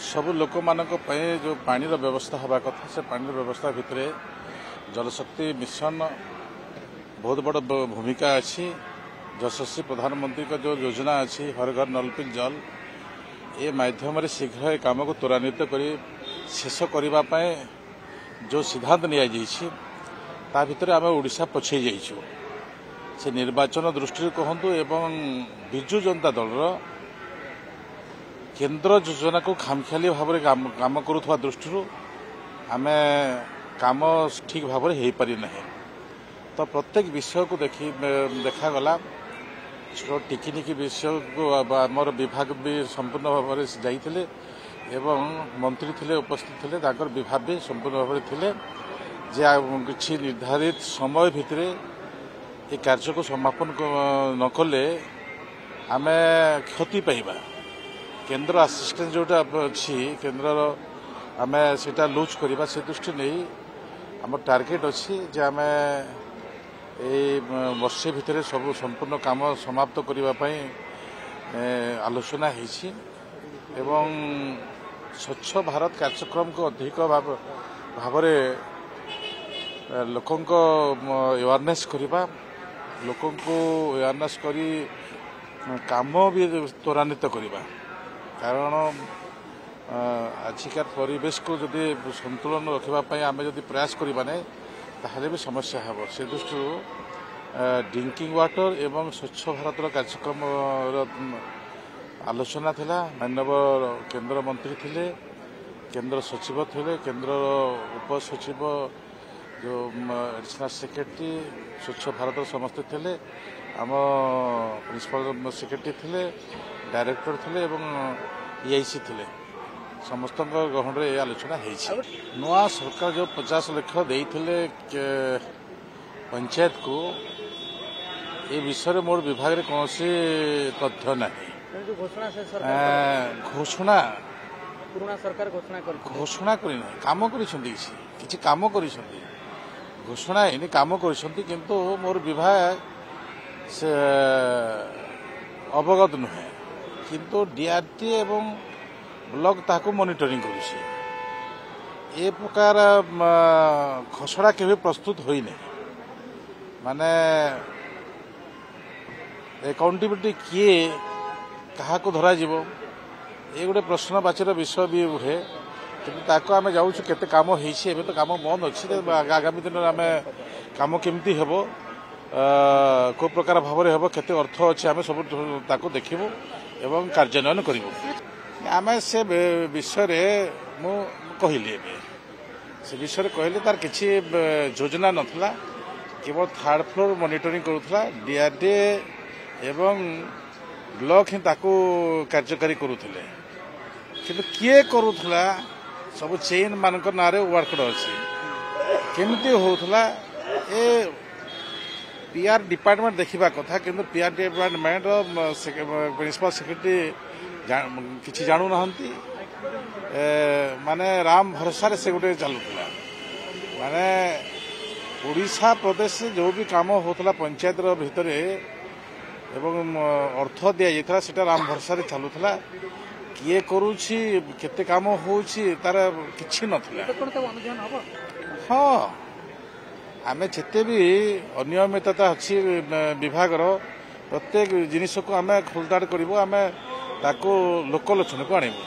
सब लोक मान जो पानी व्यवस्था हवा कथा से पानी व्यवस्था भितर जलशक्ति मिशन बहुत बड़ भूमिका अच्छी। यशस्वी प्रधानमंत्री का जो योजना अच्छी हर घर नलपिल जल ये माध्यम शीघ्र काम को त्वरान्वित कर शेष करने जो सिद्धांत निया भितर आम ओडिशा पछे जाइछु। से निर्वाचन दृष्टि कहतु एवं विजु जनता दल केंद्र योजना को खामखियाली भाव में काम करुवा दृष्टि आम काम ठीक भाव में हो पारि ना। तो प्रत्येक विषय को देखागला टिकिनिकी विषय को आमर विभाग भी संपूर्ण भाव में जाइए एवं मंत्री थे उपस्थित थे विभाग भी संपूर्ण भाव में थे जे किसी निर्धारित समय भितर ये कार्य को समापन न कले आम क्षति पाइबा। केंद्र असिस्टेंस जोटा अच्छी केंद्र आम से लूज करवा से दृष्टि नहीं आम टार्गेट अच्छी जे आम वर्षे भितर सब संपूर्ण काम समाप्त करने आलोचना होती एवं स्वच्छ भारत कार्यक्रम को अधिक भाव लोकों अवेयरनेस करवा लोकों को अवेयरनेस करी काम भी त्वरान्वित करवा। कारण आजिकार परिवेश को जदि संतुलन रखापी आम जदि प्रयास करवा नहीं ताहले भी समस्या हे। से दृष्टि ड्रिंकिंग वाटर एवं स्वच्छ भारत कार्यक्रम आलोचना थिला। माननीय केंद्र मंत्री थिले, केंद्र सचिव थिले, केंद्र उपसचिव जो एडिशनल सेक्रेटरी स्वच्छ भारत समस्ते थिले, आम प्रिंसिपल सेक्रेटरी थिले, डायरेक्टर थिले एवं EIC थिले। समस्त ग्रहण में आलोचना नुआ सरकार जो 50 लाख देते पंचायत को ये विषय मोर विभाग में कौन तथ्य ना। घोषणा पुराना सरकार घोषणा करना काम कर काम कर घोषणा है काम कर किंतु मोर विभाग से अवगत नुहे किंतु DRT एवं ब्लॉक ताको मॉनिटरिंग करुछि। ए प्रकार खसड़ा केबे प्रस्तुत होई नै माने अकाउंटेबिलिटी किए कहा को धरा जीवो ए गोटे प्रश्नवाचीर विषय भी उठे किंतु ताको आमे जाउछु केते काम होईछि। एबे तो काम बंद अछि आगामी दिन आम काम केमती हेबो को प्रकार भाव में हेबो केते अर्थ अछि आमे सब ताको देखिबो एवं कार्यान्वयन करिबो। आम से विषय मु कहली से विषय कहली तार किसी योजना नथला केवल थर्ड फ्लोर मॉनिटरिंग करुथला DRT एवं ब्लॉक ही ताकू कार्यकारी करुथले किंतु किए करुथला सब चेन मानक नारे वर्कड अछि केमती होथला ए PR डिपार्टमेंट देखिबा कथा किंतु PR डिपार्टमेंट प्रिंसिपल सेक्रेटरी किसी जानू ना माने राम भरोसा से गोटे चलुला माने ओडिशा प्रदेश जो भी काम होता पंचायत भितर एवं अर्थ दि जाता से राम भरोसा चलुला किए करुछि केते काम होछि तार किछि नथिला। हाँ आम जिते भी अनियमितता अच्छी विभाग प्रत्येक जिनिस को आम खोलदाड़ करूँ आम लोकलोचन को आणबू।